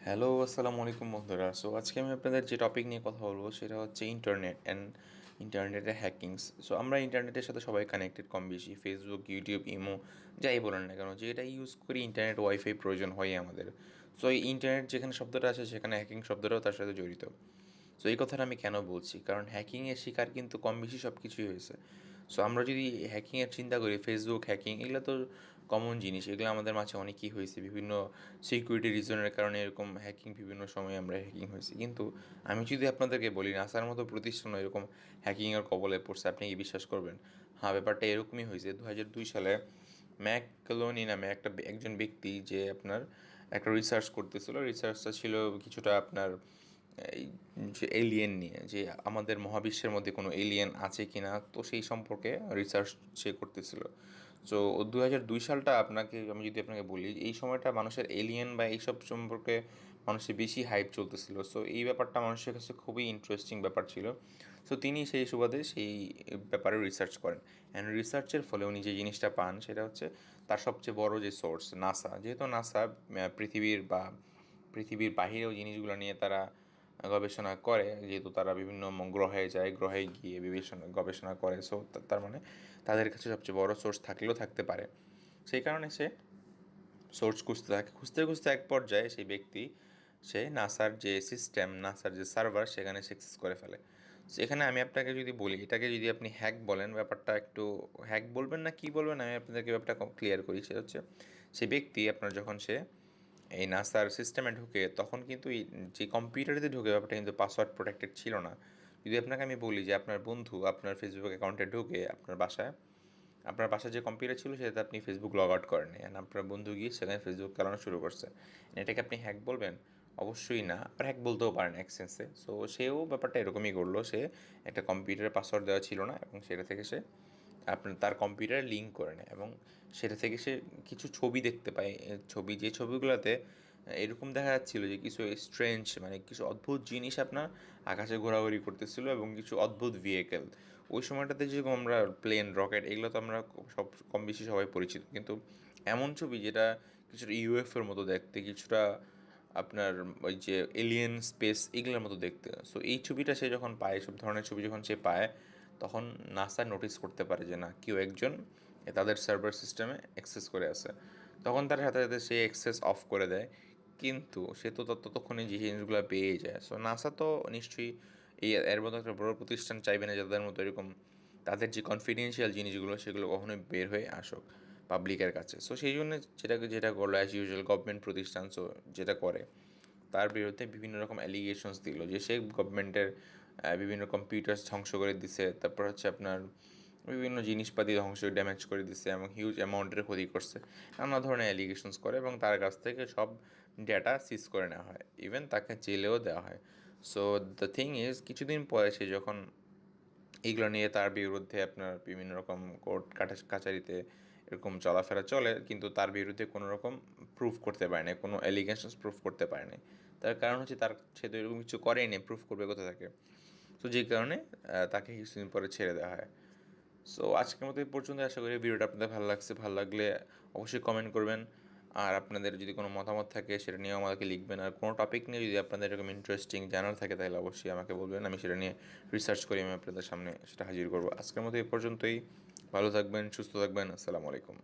Hello, আসসালামু আলাইকুম বন্ধুরা। সো আজকে আমি আপনাদের যে টপিক নিয়ে কথা বলবো সেটা হচ্ছে ইন্টারনেট অ্যান্ড ইন্টারনেটের হ্যাকিংস। সো আমরা ইন্টারনেটের সাথে সবাই কানেক্টেড কম বেশি, ফেসবুক, ইউটিউব, ইমো যাই বলেন না কেন, যেটা ইউজ করি ইন্টারনেট ওয়াইফাই প্রয়োজন হয় আমাদের। সো এই ইন্টারনেট যেখানে শব্দটা আছে সেখানে হ্যাকিং শব্দটাও তার সাথে জড়িত। সো এই কথাটা আমি কেন বলছি, কারণ হ্যাকিংয়ের শিকার কিন্তু কম বেশি সব কিছুই হয়েছে। সো আমরা যদি হ্যাকিংয়ের চিন্তা করি, ফেসবুক হ্যাকিং এগুলো তো কমন জিনিস, এগুলো আমাদের মাঝে অনেকই হয়েছে। বিভিন্ন সিকিউরিটি রিজনের কারণে এরকম হ্যাকিং বিভিন্ন সময় আমরা হ্যাকিং হয়েছি। কিন্তু আমি যদি আপনাদেরকে বলি নাসার মতো প্রতিষ্ঠান এরকম হ্যাকিংয়ের কবলে পড়ছে, আপনি কি বিশ্বাস করবেন? হ্যাঁ, ব্যাপারটা এরকমই হয়েছে। 2002 সালে ম্যাকলোনি নামে একজন ব্যক্তি যে আপনার একটা রিসার্চ করতেছিল। রিসার্চটা ছিল কিছুটা আপনার এই যে এলিয়েন নিয়ে, যে আমাদের মহাবিশ্বের মধ্যে কোনো এলিয়েন আছে কি না, তো সেই সম্পর্কে রিসার্চ সে করতেছিল। সো 2002 সালটা আমি যদি আপনাকে বলি, এই সময়টা মানুষের এলিয়েন বা এইসব সম্পর্কে মানুষের বেশি হাইপ চলতেছিল। সো এই ব্যাপারটা মানুষের কাছে খুবই ইন্টারেস্টিং ব্যাপার ছিল। সো তিনি সেই সুবাদে সেই ব্যাপারে রিসার্চ করেন, অ্যান্ড রিসার্চের ফলে উনি যে জিনিসটা পান সেটা হচ্ছে তার সবচেয়ে বড় যে সোর্স নাসা। যেহেতু নাসা পৃথিবীর বাহিরেও জিনিসগুলো নিয়ে তারা গবেষণা করে, যেহেতু তারা বিভিন্ন গ্রহে যায়, গ্রহে গিয়ে গবেষণা করে। সো তার মানে তাদের কাছে সবচেয়ে বড় সোর্স থাকলেও থাকতে পারে। সেই কারণে সে সোর্স খুঁজতে থাকে, খুঁজতে খুঁজতে এক পর্যায়ে সেই ব্যক্তি সে নাসার যে সিস্টেম, নাসার যে সার্ভার, সেখানে সাকসেস করে ফেলে। সেখানে আমি আপনাকে যদি বলি, এটাকে যদি আপনি হ্যাক বলেন, ব্যাপারটা একটু হ্যাক বলবেন না কি বলবেন, আমি আপনাদেরকে ব্যাপারটা ক্লিয়ার করি। সেটা হচ্ছে সে ব্যক্তি আপনার যখন সে এই নাসার সিস্টেমে ঢুকে, তখন কিন্তু এই যে কম্পিউটারেতে ঢুকে ব্যাপারটা কিন্তু পাসওয়ার্ড প্রোটেক্টেড ছিল না। যদি আপনাকে আমি বলি যে আপনার বন্ধু আপনার ফেসবুক অ্যাকাউন্টে ঢুকে আপনার বাসায় যে কম্পিউটার ছিল সেটাতে আপনি ফেসবুক লগ আউট করেন, অ্যান্ড আপনার বন্ধু গিয়ে সেখানে ফেসবুক চালানো শুরু করছে, এটাকে আপনি হ্যাক বলবেন? অবশ্যই না। আর হ্যাক বলতেও পারেন এক সেন্সে। সো সেও ব্যাপারটা এরকমই করলো। সে একটা কম্পিউটারের পাসওয়ার্ড দেওয়া ছিল না, এবং সেটা থেকে সে আপনার তার কম্পিউটারে লিঙ্ক করে নেয়, এবং সেটা থেকে সে কিছু ছবি দেখতে পায়। যে ছবিগুলোতে এরকম দেখা যাচ্ছিল যে কিছু স্ট্রেঞ্জ, মানে কিছু অদ্ভুত জিনিস আপনার আকাশে ঘোরাঘুরি করতেছিল, এবং কিছু অদ্ভুত ভেহিকেল। ওই সময়টাতে যেরকম আমরা প্লেন, রকেট, এগুলো তো আমরা সব কম বেশি সবাই পরিচিত, কিন্তু এমন ছবি যেটা কিছুটা ইউএফওর মতো দেখতে, কিছুটা আপনার ওই যে এলিয়েন স্পেস এগুলোর মতো দেখতে। সো এই ছবিটা সে যখন পায়, সব ধরনের ছবি যখন সে পায়, তখন নাসা নোটিস করতে পারে যে না, কেউ একজন তাদের সার্ভার সিস্টেমে অ্যাক্সেস করে আছে। তখন তার সাথে সাথে সে অ্যাক্সেস অফ করে দেয়। কিন্তু সে তো ততক্ষণে যে জিনিসগুলো পেয়ে যায়। সো নাসা তো নিশ্চয়ই এর মতো একটা বড় প্রতিষ্ঠান চাইবে না যাদের মতো এরকম তাদের যে কনফিডেন্সিয়াল জিনিসগুলো সেগুলো কখনোই বের হয়ে আসুক পাবলিকের কাছে। সো সেই জন্য যেটা করলো অ্যাজ ইউজুয়াল গভর্নমেন্ট প্রতিষ্ঠান, সো যেটা করে তার বিরুদ্ধে বিভিন্ন রকম অ্যালিগেশনস দিল যে সে গভর্নমেন্টের বিভিন্ন কম্পিউটার্স ধ্বংস করে দিছে, তারপর হচ্ছে আপনার বিভিন্ন জিনিসপাতি ড্যামেজ করে দিছে, এবং হিউজ অ্যামাউন্টের ক্ষতি করছে। নানা ধরনের অ্যালিগেশনস করে, এবং তার কাছ থেকে সব ডেটা সিজ করে নেওয়া হয়, ইভেন তাকে জেলেও দেওয়া হয়। সো দ্য থিং ইজ, কিছুদিন পরে সে যখন এগুলো নিয়ে তার বিরুদ্ধে আপনার বিভিন্ন রকম কোর্ট কাছারিতে এরকম চলাফেরা চলে, কিন্তু তার বিরুদ্ধে কোনো রকম প্রুফ করতে পারে না, কোনো অ্যালিগেশনস প্রুফ করতে পারে না। তার কারণ হচ্ছে সে তো এরকম কিছু করেই নেই, প্রুফ করবে কোথা থেকে? তো যে কারণে তাকে কিছুদিন পরে ছেড়ে দেওয়া হয়। সো আজকের মতো এই পর্যন্ত। আশা করি ভিডিওটা আপনাদের ভালো লাগছে। ভালো লাগলে অবশ্যই কমেন্ট করবেন। আর আপনাদের যদি কোনো মতামত থাকে সেটা নিয়েও আমাকে লিখবেন। আর কোনো টপিক নিয়ে যদি আপনাদের এরকম ইন্টারেস্টিং জানার থাকে তাহলে অবশ্যই আমাকে বলবেন, আমি সেটা নিয়ে রিসার্চ করে আমি আপনাদের সামনে সেটা হাজির করবো। আজকের মতো এই পর্যন্তই। ভালো থাকবেন, সুস্থ থাকবেন। আসসালামু আলাইকুম।